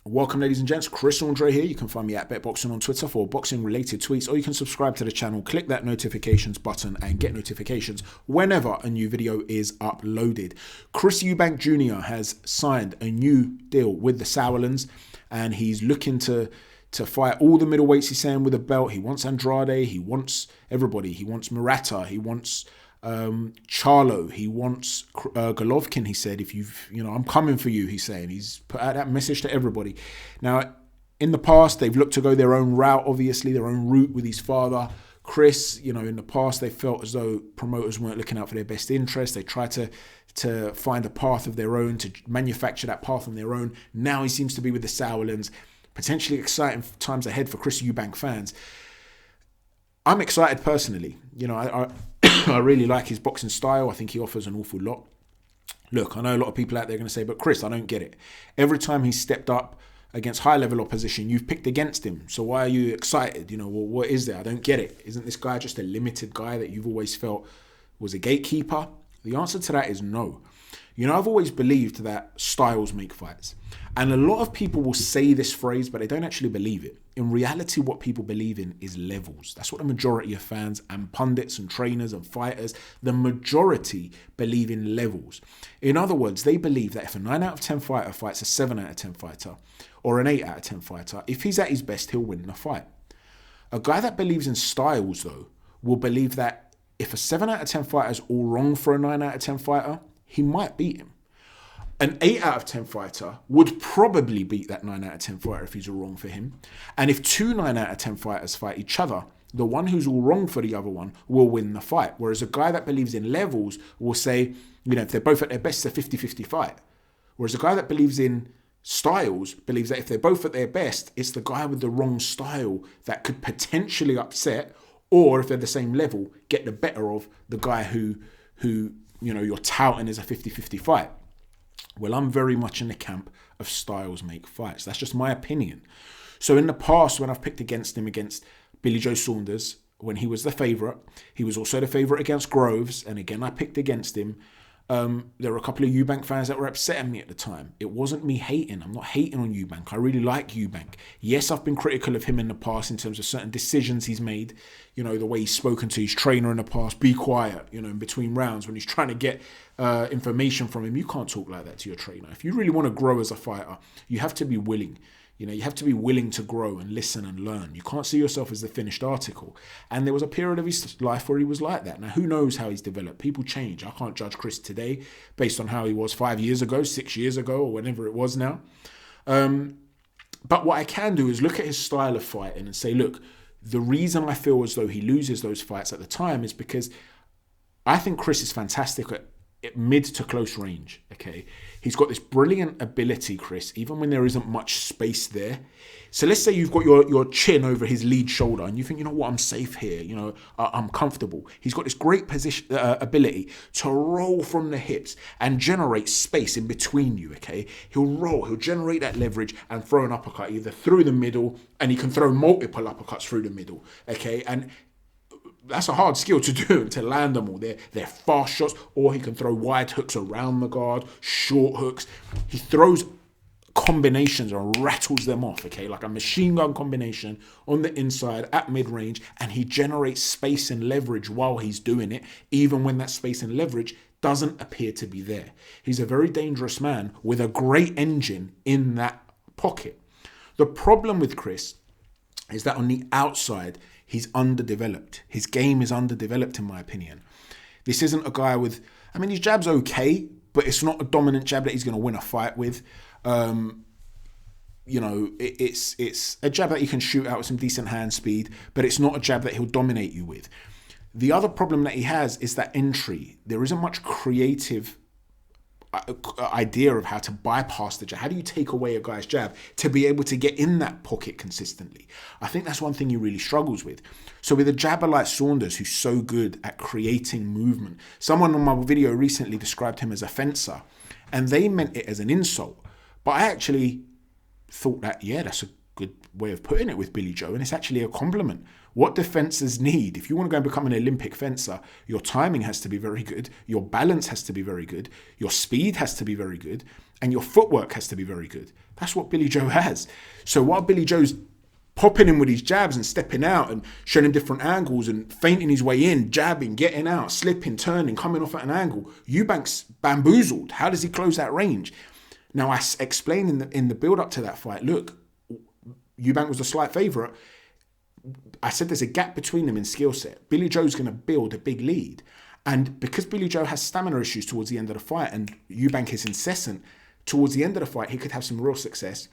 Welcome, ladies and gents. Chris Andre here. You can find me at BetBoxing on Twitter for boxing-related tweets, or you can subscribe to the channel, click that notifications button, and get notifications whenever a new video is uploaded. Chris Eubank Jr. has signed a new deal with the Saulerlands, and he's looking to fight all the middleweights, he's saying, with a belt. He wants Andrade. He wants everybody. He wants Murata. He wants Charlo. He wants Golovkin. He said, I'm coming for you, he's saying. He's put out that message to everybody. Now, in the past, they've looked to go their own route, obviously, their own route with his father, Chris. In the past, they felt as though promoters weren't looking out for their best interest. They tried to find a path of their own, to manufacture that path on their own. Now he seems to be with the Sauerlands. Potentially exciting times ahead for Chris Eubank fans. I'm excited personally. I really like his boxing style. I think he offers an awful lot. Look, I know a lot of people out there are going to say, but Chris, I don't get it. Every time he's stepped up against high-level opposition, you've picked against him. So why are you excited? What is there? I don't get it. Isn't this guy just a limited guy that you've always felt was a gatekeeper? The answer to that is no. I've always believed that styles make fights. And a lot of people will say this phrase, but they don't actually believe it. In reality, what people believe in is levels. That's what the majority of fans and pundits and trainers and fighters, the majority believe in levels. In other words, they believe that if a 9 out of 10 fighter fights a 7 out of 10 fighter or an 8 out of 10 fighter, if he's at his best, he'll win the fight. A guy that believes in styles, though, will believe that if a 7 out of 10 fighter is all wrong for a 9 out of 10 fighter, he might beat him. An 8 out of 10 fighter would probably beat that 9 out of 10 fighter if he's all wrong for him. And if two 9 out of 10 fighters fight each other, the one who's all wrong for the other one will win the fight. Whereas a guy that believes in levels will say, if they're both at their best, it's a 50-50 fight. Whereas a guy that believes in styles believes that if they're both at their best, it's the guy with the wrong style that could potentially upset, or if they're the same level, get the better of the guy who you're touting as a 50-50 fight. Well, I'm very much in the camp of styles make fights. That's just my opinion. So in the past, when I've picked against him against Billy Joe Saunders, when he was the favourite, he was also the favourite against Groves. And again, I picked against him. There were a couple of Eubank fans that were upsetting me at the time. It wasn't me hating. I'm not hating on Eubank. I really like Eubank. Yes, I've been critical of him in the past in terms of certain decisions he's made. The way he's spoken to his trainer in the past. Be quiet, in between rounds when he's trying to get information from him. You can't talk like that to your trainer. If you really want to grow as a fighter, you have to be willing. You have to be willing to grow and listen and learn. You can't see yourself as the finished article. And there was a period of his life where he was like that. Now, who knows how he's developed? People change. I can't judge Chris today based on how he was 5 years ago, 6 years ago, or whenever it was now. But what I can do is look at his style of fighting and say, look, the reason I feel as though he loses those fights at the time is because I think Chris is fantastic at mid to close range, okay? He's got this brilliant ability, Chris, even when there isn't much space there. So let's say you've got your chin over his lead shoulder and you think, I'm safe here, I'm comfortable. He's got this great ability to roll from the hips and generate space in between you, okay? He'll generate that leverage and throw an uppercut either through the middle, and he can throw multiple uppercuts through the middle, okay? And that's a hard skill to do, to land them all. They're fast shots, or he can throw wide hooks around the guard, short hooks. He throws combinations and rattles them off, okay, like a machine gun combination on the inside at mid-range, and he generates space and leverage while he's doing it, even when that space and leverage doesn't appear to be there. He's a very dangerous man with a great engine in that pocket. The problem with Chris is that on the outside, he's underdeveloped. His game is underdeveloped, in my opinion. This isn't a guy with... his jab's okay, but it's not a dominant jab that he's going to win a fight with. It's a jab that you can shoot out with some decent hand speed, but it's not a jab that he'll dominate you with. The other problem that he has is that entry. There isn't much creative idea of how to bypass the jab. How do you take away a guy's jab to be able to get in that pocket consistently? I think that's one thing he really struggles with. So with a jabber like Saunders, who's so good at creating movement, someone on my video recently described him as a fencer, and they meant it as an insult. But I actually thought that, that's a good way of putting it with Billy Joe, and it's actually a compliment. What do fencers need? If you want to go and become an Olympic fencer, your timing has to be very good, your balance has to be very good, your speed has to be very good, and your footwork has to be very good. That's what Billy Joe has. So while Billy Joe's popping him with his jabs and stepping out and showing him different angles and feinting his way in, jabbing, getting out, slipping, turning, coming off at an angle, Eubank's bamboozled. How does he close that range? Now, I explained in the build-up to that fight, look, Eubank was a slight favourite. I said there's a gap between them in skill set. Billy Joe's going to build a big lead. And because Billy Joe has stamina issues towards the end of the fight and Eubank is incessant, towards the end of the fight, he could have some real success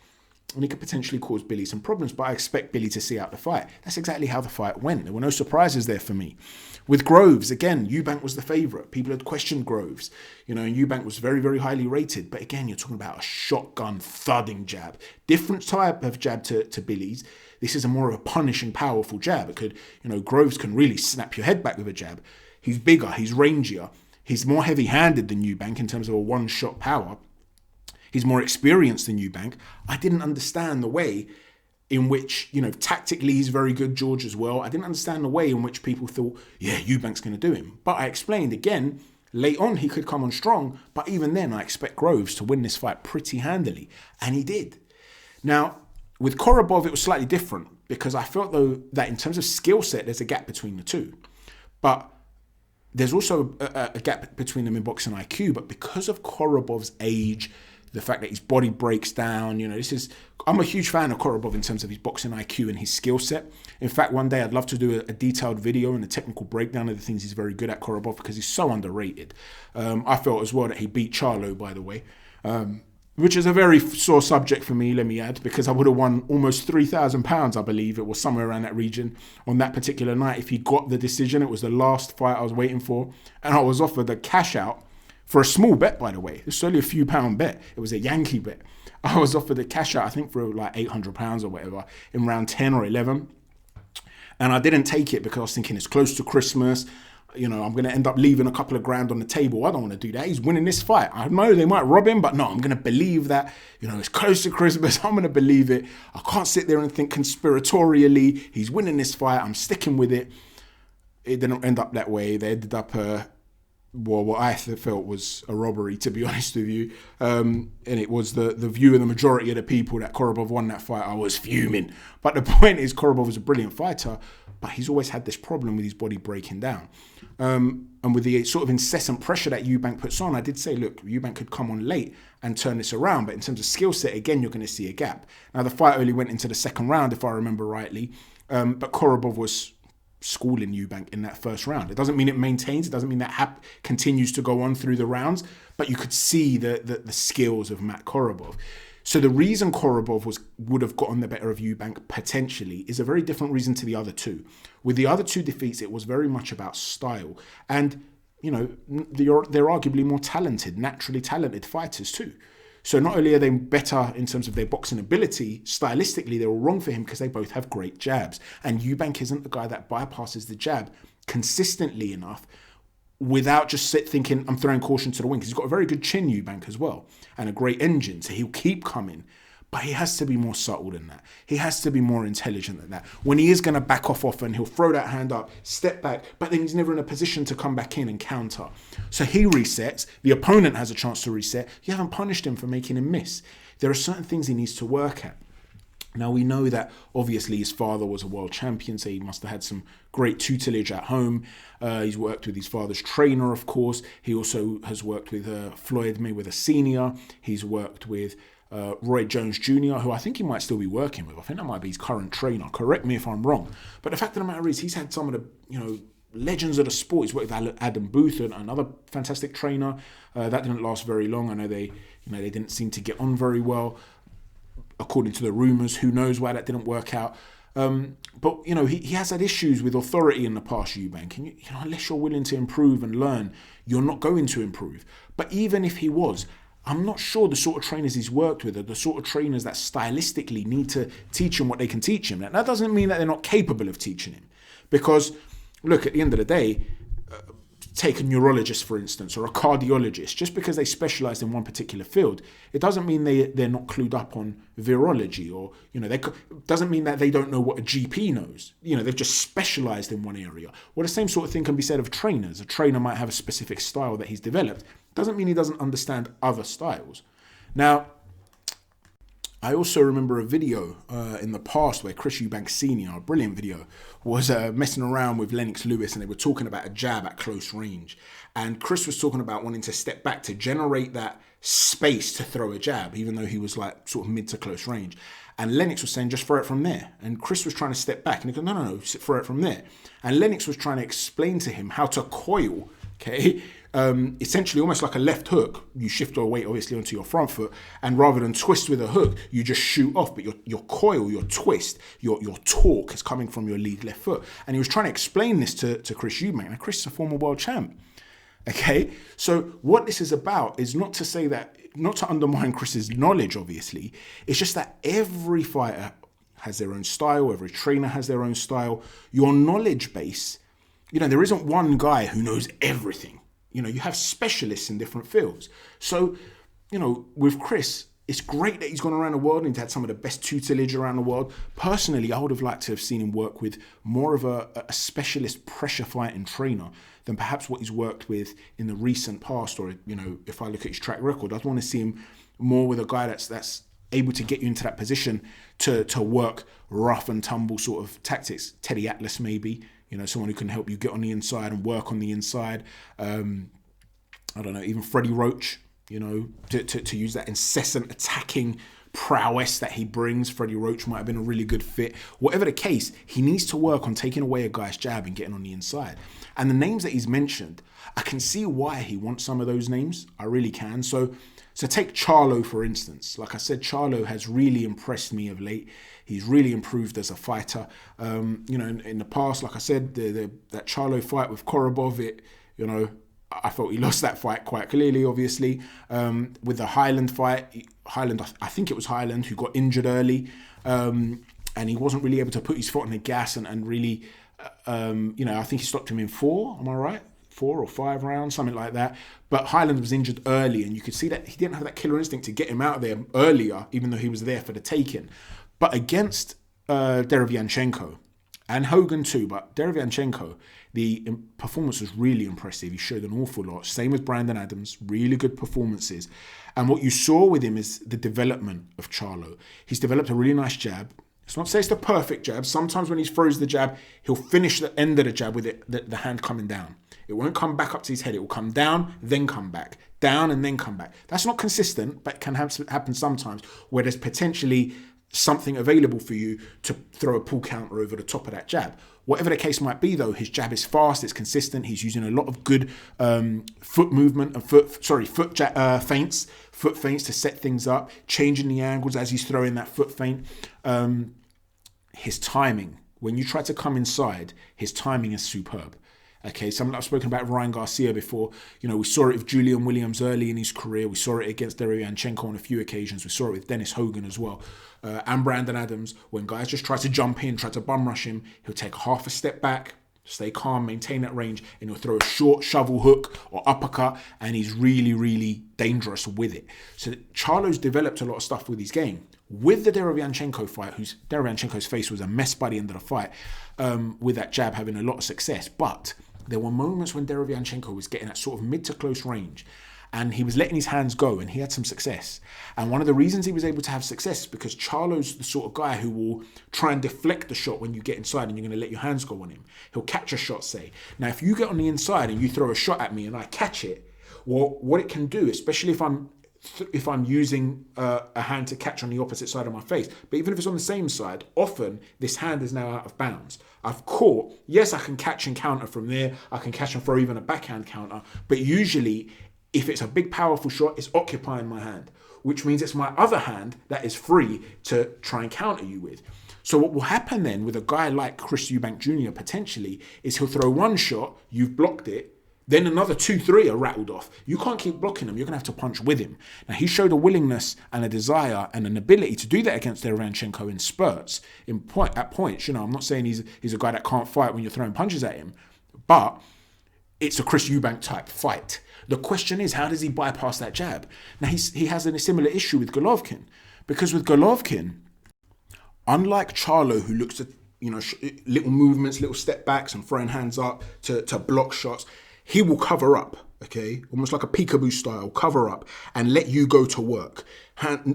and he could potentially cause Billy some problems. But I expect Billy to see out the fight. That's exactly how the fight went. There were no surprises there for me. With Groves, again, Eubank was the favourite. People had questioned Groves. And Eubank was very, very highly rated. But again, you're talking about a shotgun, thudding jab. Different type of jab to Billy's. This is a more of a punishing, powerful jab. It could, Groves can really snap your head back with a jab. He's bigger, he's rangier. He's more heavy-handed than Eubank in terms of a one-shot power. He's more experienced than Eubank. I didn't understand the way in which, tactically he's very good, George, as well. I didn't understand the way in which people thought, yeah, Eubank's going to do him. But I explained again, late on he could come on strong, but even then I expect Groves to win this fight pretty handily. And he did. Now, with Korobov, it was slightly different because I felt, though, that in terms of skill set, there's a gap between the two. But there's also a gap between them in boxing IQ. But because of Korobov's age, the fact that his body breaks down, I'm a huge fan of Korobov in terms of his boxing IQ and his skill set. In fact, one day I'd love to do a detailed video and a technical breakdown of the things he's very good at, Korobov, because he's so underrated. I felt as well that he beat Charlo, by the way, which is a very sore subject for me, let me add, because I would have won almost £3,000, I believe. It was somewhere around that region on that particular night. If he got the decision, it was the last fight I was waiting for, and I was offered a cash out for a small bet, by the way. It's only a few pound bet. It was a Yankee bet. I was offered a cash out, I think, for like £800 or whatever in round 10 or 11. And I didn't take it because I was thinking it's close to Christmas. I'm going to end up leaving a couple of grand on the table. I don't want to do that. He's winning this fight. I know they might rob him, but no, I'm going to believe that, it's close to Christmas. I'm going to believe it. I can't sit there and think conspiratorially. He's winning this fight. I'm sticking with it. It didn't end up that way. They ended up what I felt was a robbery, to be honest with you. And it was the view of the majority of the people that Korobov won that fight. I was fuming. But the point is, Korobov is a brilliant fighter, but he's always had this problem with his body breaking down. And with the sort of incessant pressure that Eubank puts on, I did say, look, Eubank could come on late and turn this around. But in terms of skill set, again, you're going to see a gap. Now, the fight only went into the second round, if I remember rightly. But Korobov was schooling Eubank in that first round. It doesn't mean it maintains. It doesn't mean that continues to go on through the rounds. But you could see the skills of Matt Korobov. So the reason Korobov would have gotten the better of Eubank potentially is a very different reason to the other two. With the other two defeats, it was very much about style. And, they're arguably more talented, naturally talented fighters too. So not only are they better in terms of their boxing ability, stylistically, they were wrong for him because they both have great jabs. And Eubank isn't the guy that bypasses the jab consistently enough without just thinking, I'm throwing caution to the wind. Because he's got a very good chin, Eubank, as well, and a great engine. So he'll keep coming. But he has to be more subtle than that. He has to be more intelligent than that. When he is going to back off often, he'll throw that hand up, step back, but then he's never in a position to come back in and counter. So he resets. The opponent has a chance to reset. You haven't punished him for making him miss. There are certain things he needs to work at. Now, we know that obviously his father was a world champion, so he must have had some great tutelage at home. He's worked with his father's trainer, of course. He also has worked with Floyd Mayweather Sr. He's worked with Roy Jones Jr., who I think he might still be working with. I think that might be his current trainer. Correct me if I'm wrong. But the fact of the matter is, he's had some of the, legends of the sport. He's worked with Adam Booth, another fantastic trainer. That didn't last very long. I know they didn't seem to get on very well, according to the rumours. Who knows why that didn't work out. But, he has had issues with authority in the past, Eubank. And, unless you're willing to improve and learn, you're not going to improve. But even if he was, I'm not sure the sort of trainers he's worked with are the sort of trainers that stylistically need to teach him what they can teach him. That doesn't mean that they're not capable of teaching him. Because, look, at the end of the day, take a neurologist, for instance, or a cardiologist. Just because they specialize in one particular field, it doesn't mean they're not clued up on virology, or, doesn't mean that they don't know what a GP knows. They've just specialized in one area. Well, the same sort of thing can be said of trainers. A trainer might have a specific style that he's developed. Doesn't mean he doesn't understand other styles. Now, I also remember a video in the past where Chris Eubank Sr., a brilliant video, was messing around with Lennox Lewis, and they were talking about a jab at close range. And Chris was talking about wanting to step back to generate that space to throw a jab, even though he was like sort of mid to close range. And Lennox was saying, just throw it from there. And Chris was trying to step back, and he goes, no, throw it from there. And Lennox was trying to explain to him how to coil, okay? Essentially almost like a left hook. You shift your weight obviously onto your front foot, and rather than twist with a hook, you just shoot off. But your coil, your twist, your torque is coming from your lead left foot. And he was trying to explain this to Chris Eubank. And Chris is a former world champ. Okay, so what this is about is not to undermine Chris's knowledge, obviously. It's just that every fighter has their own style, every trainer has their own style. Your knowledge base, there isn't one guy who knows everything. You have specialists in different fields. So, with Chris, it's great that he's gone around the world and he's had some of the best tutelage around the world. Personally, I would have liked to have seen him work with more of a specialist pressure fighting trainer than perhaps what he's worked with in the recent past. Or, if I look at his track record, I'd want to see him more with a guy that's able to get you into that position to work rough and tumble sort of tactics. Teddy Atlas, maybe. Someone who can help you get on the inside and work on the inside. I don't know, even Freddie Roach, to use that incessant attacking prowess that he brings. Freddie Roach might have been a really good fit. Whatever the case, he needs to work on taking away a guy's jab and getting on the inside. And the names that he's mentioned, I can see why he wants some of those names. I really can. So take Charlo, for instance. Like I said, Charlo has really impressed me of late. He's really improved as a fighter. In the past, like I said, that Charlo fight with Korobov, I felt he lost that fight quite clearly, obviously. With the Highland fight, I think it was Highland who got injured early, and he wasn't really able to put his foot on the gas and really, I think he stopped him in 4, am I right? 4 or 5 rounds, something like that. But Highland was injured early, and you could see that he didn't have that killer instinct to get him out of there earlier, even though he was there for the taking. But against Derevianchenko, and Hogan too, but Derevianchenko, the performance was really impressive. He showed an awful lot. Same with Brandon Adams, really good performances. And what you saw with him is the development of Charlo. He's developed a really nice jab. It's not to say it's the perfect jab. Sometimes when he throws the jab, he'll finish the end of the jab with it, the hand coming down. It won't come back up to his head. It will come down, then come back. Down and then come back. That's not consistent, but it can happen sometimes where there's potentially something available for you to throw a pull counter over the top of that jab. Whatever the case might be, though, his jab is fast, it's consistent. He's using a lot of good foot movement and foot feints to set things up, changing the angles as he's throwing that foot feint. His timing, when you try to come inside, his timing is superb. Okay, something I've spoken about Ryan Garcia before. We saw it with Julian Williams early in his career. We saw it against Derevianchenko on a few occasions. We saw it with Dennis Hogan as well. And Brandon Adams, when guys just try to jump in, try to bum rush him, he'll take half a step back, stay calm, maintain that range, and he'll throw a short shovel hook or uppercut, and he's really, really dangerous with it. So Charlo's developed a lot of stuff with his game. With the Derevianchenko fight, Derevianchenko's face was a mess by the end of the fight, with that jab having a lot of success. But there were moments when Derevianchenko was getting at sort of mid to close range, and he was letting his hands go, and he had some success. And one of the reasons he was able to have success is because Charlo's the sort of guy who will try and deflect the shot when you get inside and you're going to let your hands go on him. He'll catch a shot, say. Now, if you get on the inside and you throw a shot at me and I catch it, well, what it can do, especially if I'm using a hand to catch on the opposite side of my face, but even if it's on the same side, often this hand is now out of bounds. I've caught, yes, I can catch and counter from there. I can catch and throw even a backhand counter, but usually if it's a big powerful shot, it's occupying my hand, which means it's my other hand that is free to try and counter you with. So what will happen then with a guy like Chris Eubank Jr. potentially is he'll throw one shot, you've blocked it, then another 2-3 are rattled off. You can't keep blocking him. You're going to have to punch with him. Now, he showed a willingness and a desire and an ability to do that against Derevianchenko in spurts, at points. I'm not saying he's a guy that can't fight when you're throwing punches at him, but it's a Chris Eubank type fight. The question is, how does he bypass that jab? Now, he has a similar issue with Golovkin, because with Golovkin, unlike Charlo, who looks at, little movements, little step backs and throwing hands up to block shots, he will cover up, okay? Almost like a peekaboo style, cover up and let you go to work.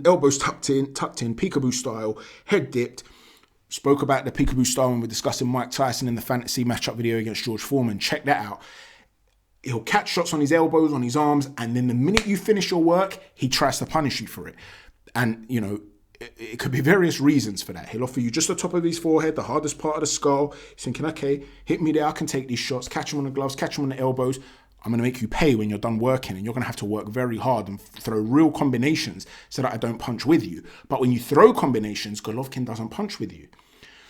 Elbows tucked in, peekaboo style, head dipped. Spoke about the peekaboo style when we're discussing Mike Tyson in the fantasy matchup video against George Foreman. Check that out. He'll catch shots on his elbows, on his arms, and then the minute you finish your work, he tries to punish you for it. And, it could be various reasons for that. He'll offer you just the top of his forehead, the hardest part of the skull. He's thinking, okay, hit me there, I can take these shots, catch him on the gloves, catch him on the elbows. I'm going to make you pay when you're done working, and you're going to have to work very hard and throw real combinations so that I don't punch with you. But when you throw combinations, Golovkin doesn't punch with you.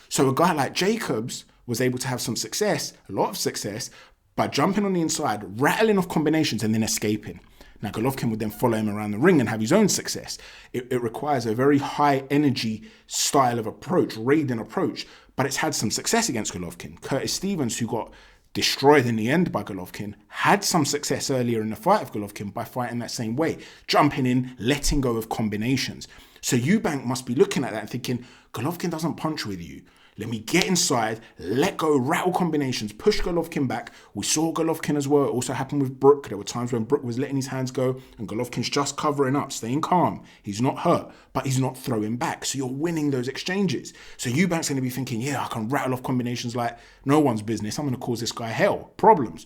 So a guy like Jacobs was able to have some success, a lot of success, by jumping on the inside, rattling off combinations and then escaping. Now, Golovkin would then follow him around the ring and have his own success. It requires a very high energy style of approach, raiding approach, but it's had some success against Golovkin. Curtis Stevens, who got destroyed in the end by Golovkin, had some success earlier in the fight of Golovkin by fighting that same way, jumping in, letting go of combinations. So Eubank must be looking at that and thinking, Golovkin doesn't punch with you. Let me get inside, let go, rattle combinations, push Golovkin back. We saw Golovkin as well. It also happened with Brook. There were times when Brook was letting his hands go and Golovkin's just covering up, staying calm. He's not hurt, but he's not throwing back. So you're winning those exchanges. So Eubank's going to be thinking, yeah, I can rattle off combinations like no one's business. I'm going to cause this guy hell, problems.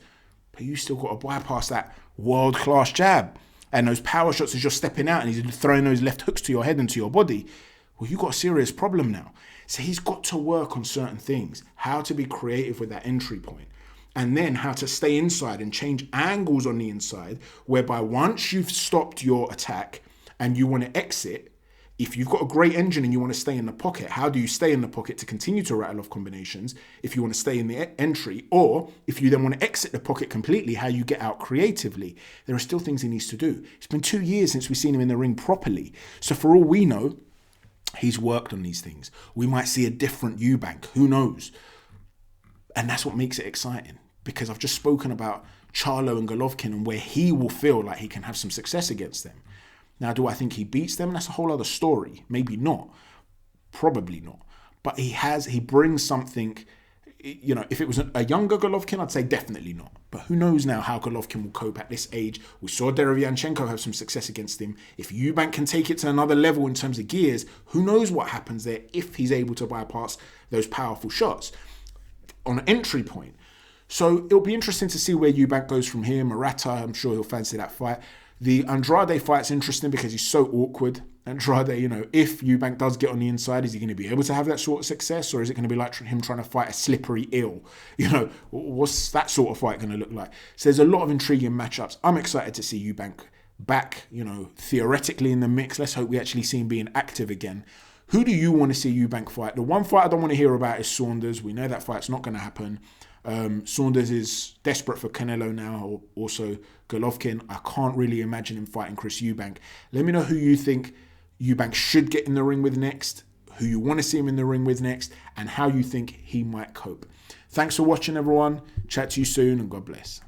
But you still got to bypass that world-class jab. And those power shots as you're stepping out and he's throwing those left hooks to your head and to your body. Well, you've got a serious problem now. So he's got to work on certain things, how to be creative with that entry point, and then how to stay inside and change angles on the inside, whereby once you've stopped your attack and you want to exit, if you've got a great engine and you want to stay in the pocket, how do you stay in the pocket to continue to rattle off combinations if you want to stay in the entry? Or if you then want to exit the pocket completely, how you get out creatively? There are still things he needs to do. It's been 2 years since we've seen him in the ring properly. So for all we know, he's worked on these things. We might see a different Eubank. Who knows? And that's what makes it exciting, because I've just spoken about Charlo and Golovkin and where he will feel like he can have some success against them. Now, do I think he beats them? That's a whole other story. Maybe not. Probably not. But he brings something. If it was a younger Golovkin, I'd say definitely not. But who knows now how Golovkin will cope at this age. We saw Derevianchenko have some success against him. If Eubank can take it to another level in terms of gears, who knows what happens there if he's able to bypass those powerful shots on an entry point. So it'll be interesting to see where Eubank goes from here. Murata, I'm sure he'll fancy that fight. The Andrade fight's interesting because he's so awkward. Andrade, if Eubank does get on the inside, is he going to be able to have that sort of success? Or is it going to be like him trying to fight a slippery eel? What's that sort of fight going to look like? So there's a lot of intriguing matchups. I'm excited to see Eubank back, theoretically in the mix. Let's hope we actually see him being active again. Who do you want to see Eubank fight? The one fight I don't want to hear about is Saunders. We know that fight's not going to happen. Saunders is desperate for Canelo now, or also Golovkin. I can't really imagine him fighting Chris Eubank. Let me know who you think Eubank should get in the ring with next, who you want to see him in the ring with next, and how you think he might cope. Thanks for watching, everyone. Chat to you soon, and God bless.